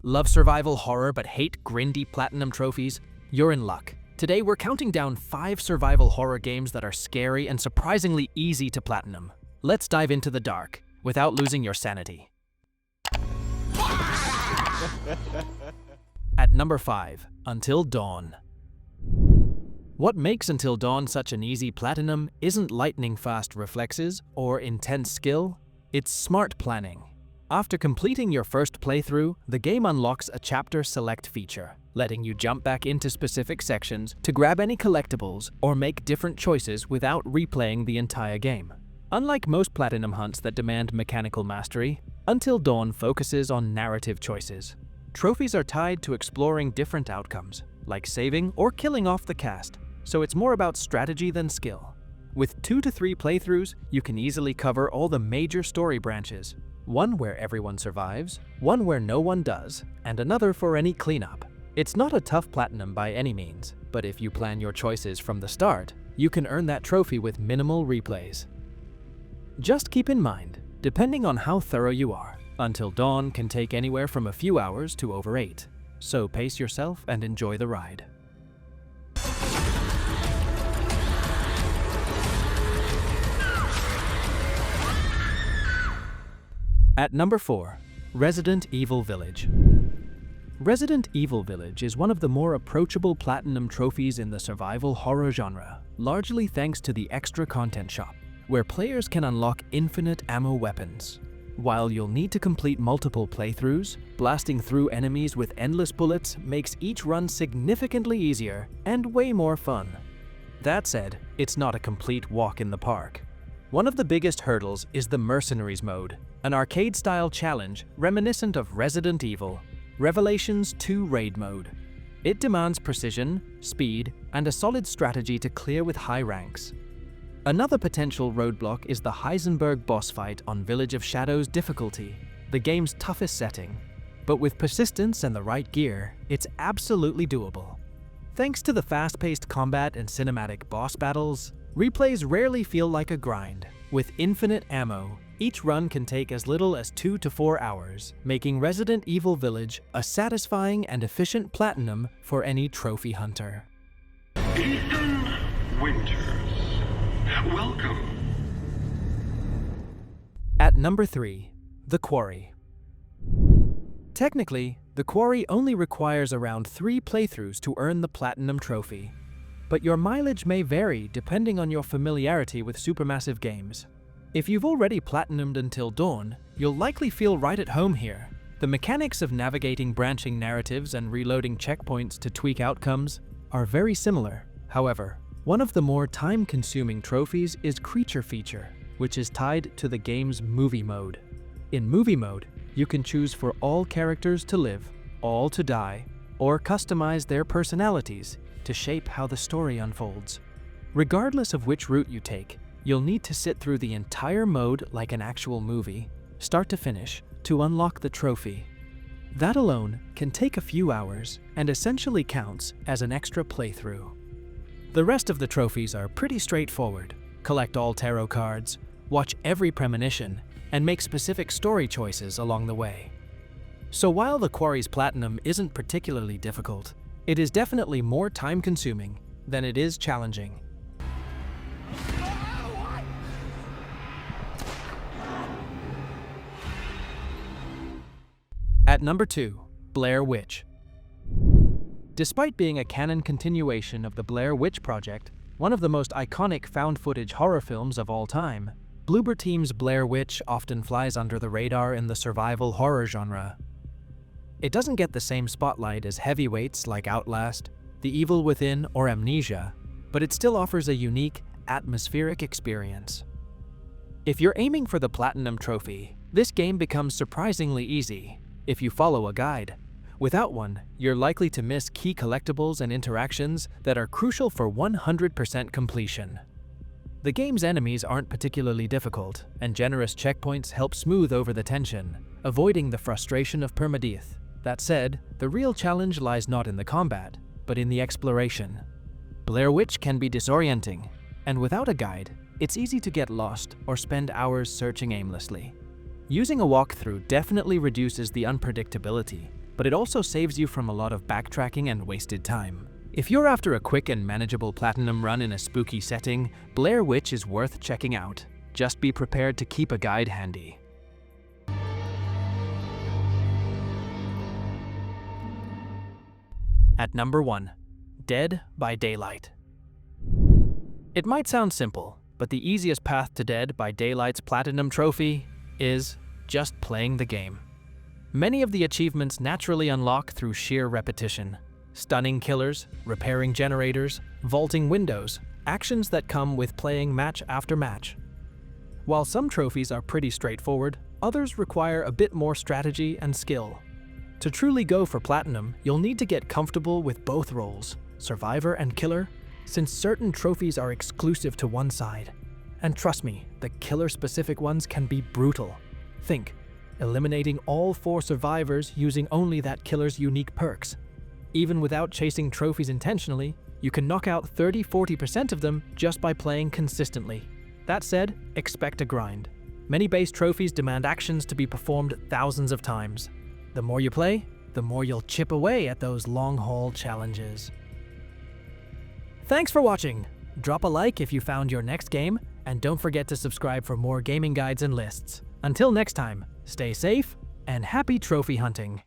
Love survival horror but hate grindy platinum trophies? You're in luck. Today we're counting down 5 survival horror games that are scary and surprisingly easy to platinum. Let's dive into the dark, without losing your sanity. At number 5, Until Dawn. What makes Until Dawn such an easy platinum isn't lightning-fast reflexes or intense skill, it's smart planning. After completing your first playthrough, the game unlocks a chapter select feature, letting you jump back into specific sections to grab any collectibles or make different choices without replaying the entire game. Unlike most platinum hunts that demand mechanical mastery, Until Dawn focuses on narrative choices. Trophies are tied to exploring different outcomes, like saving or killing off the cast, so it's more about strategy than skill. With 2 to 3 playthroughs, you can easily cover all the major story branches. One where everyone survives, one where no one does, and another for any cleanup. It's not a tough platinum by any means, but if you plan your choices from the start, you can earn that trophy with minimal replays. Just keep in mind, depending on how thorough you are, Until Dawn can take anywhere from a few hours to over 8, so pace yourself and enjoy the ride. At number 4, Resident Evil Village. Resident Evil Village is one of the more approachable platinum trophies in the survival horror genre, largely thanks to the extra content shop, where players can unlock infinite ammo weapons. While you'll need to complete multiple playthroughs, blasting through enemies with endless bullets makes each run significantly easier and way more fun. That said, it's not a complete walk in the park. One of the biggest hurdles is the Mercenaries mode, an arcade-style challenge reminiscent of Resident Evil, Revelations 2 Raid Mode. It demands precision, speed, and a solid strategy to clear with high ranks. Another potential roadblock is the Heisenberg boss fight on Village of Shadows difficulty, the game's toughest setting. But with persistence and the right gear, it's absolutely doable. Thanks to the fast-paced combat and cinematic boss battles, replays rarely feel like a grind. With infinite ammo, each run can take as little as 2 to 4 hours, making Resident Evil Village a satisfying and efficient platinum for any trophy hunter. Ethan Winters, welcome. At number 3, The Quarry. Technically, The Quarry only requires around 3 playthroughs to earn the platinum trophy, but your mileage may vary depending on your familiarity with supermassive games. If you've already platinumed Until Dawn, you'll likely feel right at home here. The mechanics of navigating branching narratives and reloading checkpoints to tweak outcomes are very similar. However, one of the more time-consuming trophies is Creature Feature, which is tied to the game's Movie Mode. In Movie Mode, you can choose for all characters to live, all to die, or customize their personalities to shape how the story unfolds. Regardless of which route you take, you'll need to sit through the entire mode like an actual movie, start to finish, to unlock the trophy. That alone can take a few hours and essentially counts as an extra playthrough. The rest of the trophies are pretty straightforward. Collect all tarot cards, watch every premonition, and make specific story choices along the way. So while The Quarry's platinum isn't particularly difficult, it is definitely more time-consuming than it is challenging. At number 2, Blair Witch. Despite being a canon continuation of the Blair Witch Project, one of the most iconic found-footage horror films of all time, Bloober Team's Blair Witch often flies under the radar in the survival horror genre. It doesn't get the same spotlight as heavyweights like Outlast, The Evil Within, or Amnesia, but it still offers a unique, atmospheric experience. If you're aiming for the platinum trophy, this game becomes surprisingly easy if you follow a guide. Without one, you're likely to miss key collectibles and interactions that are crucial for 100% completion. The game's enemies aren't particularly difficult, and generous checkpoints help smooth over the tension, avoiding the frustration of permadeath. That said, the real challenge lies not in the combat, but in the exploration. Blair Witch can be disorienting, and without a guide, it's easy to get lost or spend hours searching aimlessly. Using a walkthrough definitely reduces the unpredictability, but it also saves you from a lot of backtracking and wasted time. If you're after a quick and manageable platinum run in a spooky setting, Blair Witch is worth checking out. Just be prepared to keep a guide handy. At number 1, Dead by Daylight. It might sound simple, but the easiest path to Dead by Daylight's platinum trophy is just playing the game. Many of the achievements naturally unlock through sheer repetition. Stunning killers, repairing generators, vaulting windows, actions that come with playing match after match. While some trophies are pretty straightforward, others require a bit more strategy and skill. To truly go for platinum, you'll need to get comfortable with both roles, survivor and killer, since certain trophies are exclusive to one side. And trust me, the killer-specific ones can be brutal. Think, eliminating all 4 survivors using only that killer's unique perks. Even without chasing trophies intentionally, you can knock out 30–40% of them just by playing consistently. That said, expect a grind. Many base trophies demand actions to be performed thousands of times. The more you play, the more you'll chip away at those long-haul challenges. Thanks for watching! Drop a like if you found your next game, and don't forget to subscribe for more gaming guides and lists. Until next time, stay safe and happy trophy hunting!